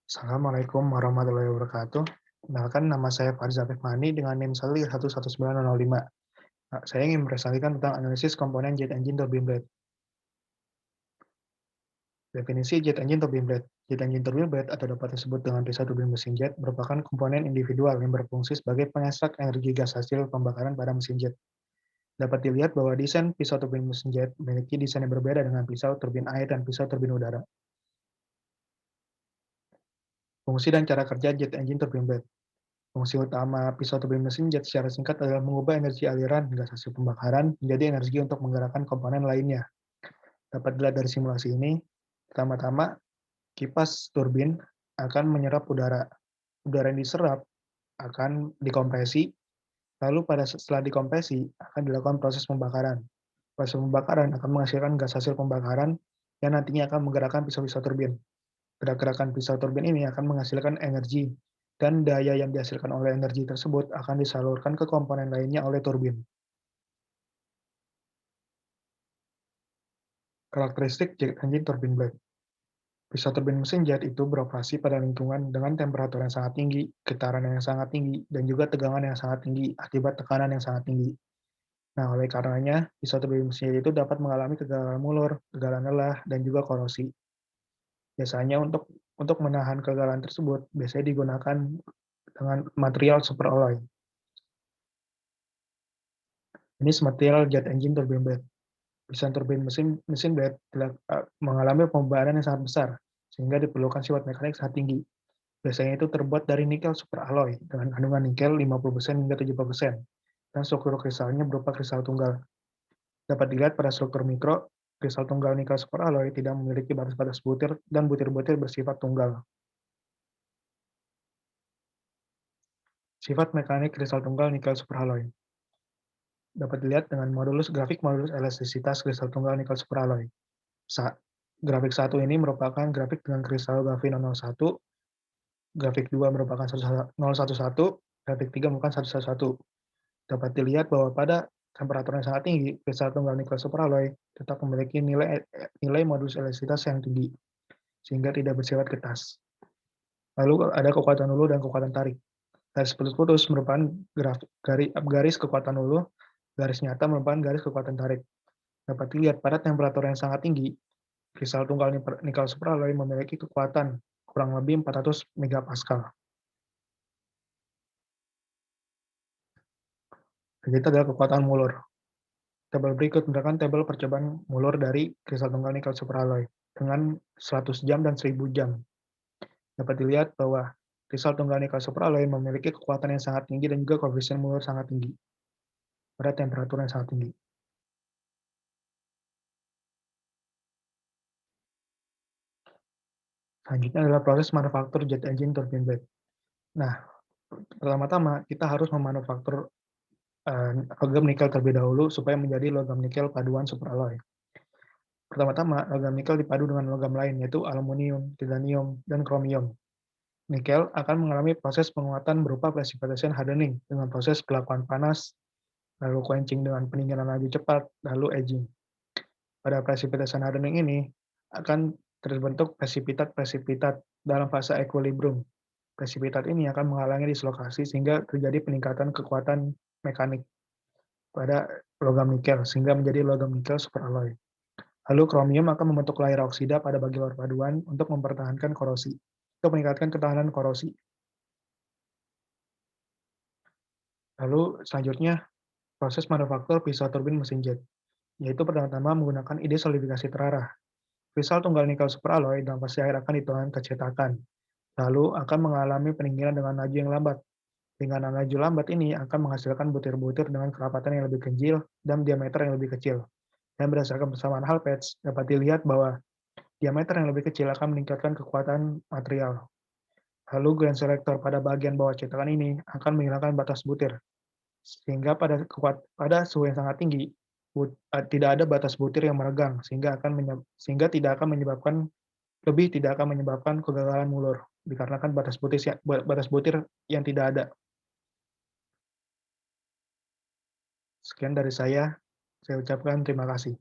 Assalamualaikum warahmatullahi wabarakatuh. Kenalkan nama saya Farizal Rifmani dengan NIM Sali 119005. Nah, saya ingin presentasikan tentang analisis komponen jet engine turbine blade. Definisi jet engine turbine blade. Jet engine turbine blade atau dapat disebut dengan pisau turbin mesin jet merupakan komponen individual yang berfungsi sebagai pengekstrak energi gas hasil pembakaran pada mesin jet. Dapat dilihat bahwa desain pisau turbin mesin jet memiliki desain yang berbeda dengan pisau turbin air dan pisau turbin udara. Fungsi dan cara kerja jet engine turbine blade. Fungsi utama pisau turbin mesin jet secara singkat adalah mengubah energi aliran gas hasil pembakaran menjadi energi untuk menggerakkan komponen lainnya. Dapat dilihat dari simulasi ini, pertama-tama kipas turbin akan menyerap udara. Udara yang diserap akan dikompresi, lalu setelah dikompresi akan dilakukan proses pembakaran. Proses pembakaran akan menghasilkan gas hasil pembakaran yang nantinya akan menggerakkan pisau-pisau turbin. Gerak-gerakan pisau turbin ini akan menghasilkan energi, dan daya yang dihasilkan oleh energi tersebut akan disalurkan ke komponen lainnya oleh turbin. Karakteristik jet engine turbine blade. Pisau turbin mesin jet itu beroperasi pada lingkungan dengan temperatur yang sangat tinggi, getaran yang sangat tinggi, dan juga tegangan yang sangat tinggi akibat tekanan yang sangat tinggi. Nah, oleh karenanya, pisau turbin mesin jet itu dapat mengalami kegagalan mulur, kegagalan lelah, dan juga korosi. Biasanya untuk menahan kegagalan tersebut, biasanya digunakan dengan material superalloy. Ini material jet engine turbine blade. Desain turbin mesin mesin blade mengalami pembaharan yang sangat besar, sehingga diperlukan sifat mekanik sangat tinggi. Biasanya itu terbuat dari nikel superalloy dengan kandungan nikel 50% hingga 70%, dan struktur kristalnya berupa kristal tunggal. Dapat dilihat pada struktur mikro, kristal tunggal nikel superalloy tidak memiliki batas-batas butir dan butir-butir bersifat tunggal. Sifat mekanik kristal tunggal nikel superalloy dapat dilihat dengan grafik modulus elastisitas kristal tunggal nikel superalloy. Grafik 1 ini merupakan grafik dengan kristal Gavi 001, grafik 2 merupakan 011, grafik 3 merupakan 111. Dapat dilihat bahwa pada temperatur yang sangat tinggi, kristal tunggal nikel superalloy tetap memiliki nilai modulus elastisitas yang tinggi, sehingga tidak bersifat getas. Lalu ada kekuatan hulu dan kekuatan tarik. Garis putus-putus merupakan garis kekuatan hulu, garis nyata merupakan garis kekuatan tarik. Dapat dilihat pada temperatur yang sangat tinggi, kristal tunggal nikel superalloy memiliki kekuatan kurang lebih 400 megapascal. Dan itu adalah kekuatan mulur. Tabel berikut merupakan tabel percobaan mulur dari kristal tunggal nikel superalloy dengan 100 jam dan 1000 jam. Dapat dilihat bahwa kristal tunggal nikel superalloy memiliki kekuatan yang sangat tinggi dan juga koefisien mulur sangat tinggi pada temperatur yang sangat tinggi. Selanjutnya adalah proses manufaktur jet engine turbine blade. Nah, pertama-tama kita harus memanufaktur logam nikel terlebih dahulu supaya menjadi logam nikel paduan superalloy. Pertama-tama, logam nikel dipadu dengan logam lain, yaitu aluminium, titanium, dan kromium. Nikel akan mengalami proses penguatan berupa precipitation hardening dengan proses pelakuan panas, lalu quenching dengan pendinginan laju cepat, lalu aging. Pada precipitation hardening ini akan terbentuk presipitat-presipitat dalam fase equilibrium. Presipitat ini akan menghalangi dislokasi sehingga terjadi peningkatan kekuatan mekanik pada logam nikel sehingga menjadi logam nikel superalloy. Lalu kromium akan membentuk layer oksida pada bagian luar paduan untuk mempertahankan korosi, untuk meningkatkan ketahanan korosi. Lalu selanjutnya proses manufaktur pisau turbin mesin jet, yaitu pertama-tama menggunakan ide solidifikasi terarah. Kristal tunggal nikel superalloy dalam fase akhir akan dituangkan ke cetakan, lalu akan mengalami pendinginan dengan laju yang lambat. Dengan laju lambat ini akan menghasilkan butir-butir dengan kerapatan yang lebih kecil dan diameter yang lebih kecil. Dan berdasarkan persamaan Hall patch, dapat dilihat bahwa diameter yang lebih kecil akan meningkatkan kekuatan material. Lalu grain selector pada bagian bawah cetakan ini akan menghilangkan batas butir, sehingga pada suhu yang sangat tinggi, tidak ada batas butir yang meregang, sehingga tidak akan menyebabkan kegagalan mulur, dikarenakan batas butir yang tidak ada. Sekian dari saya ucapkan terima kasih.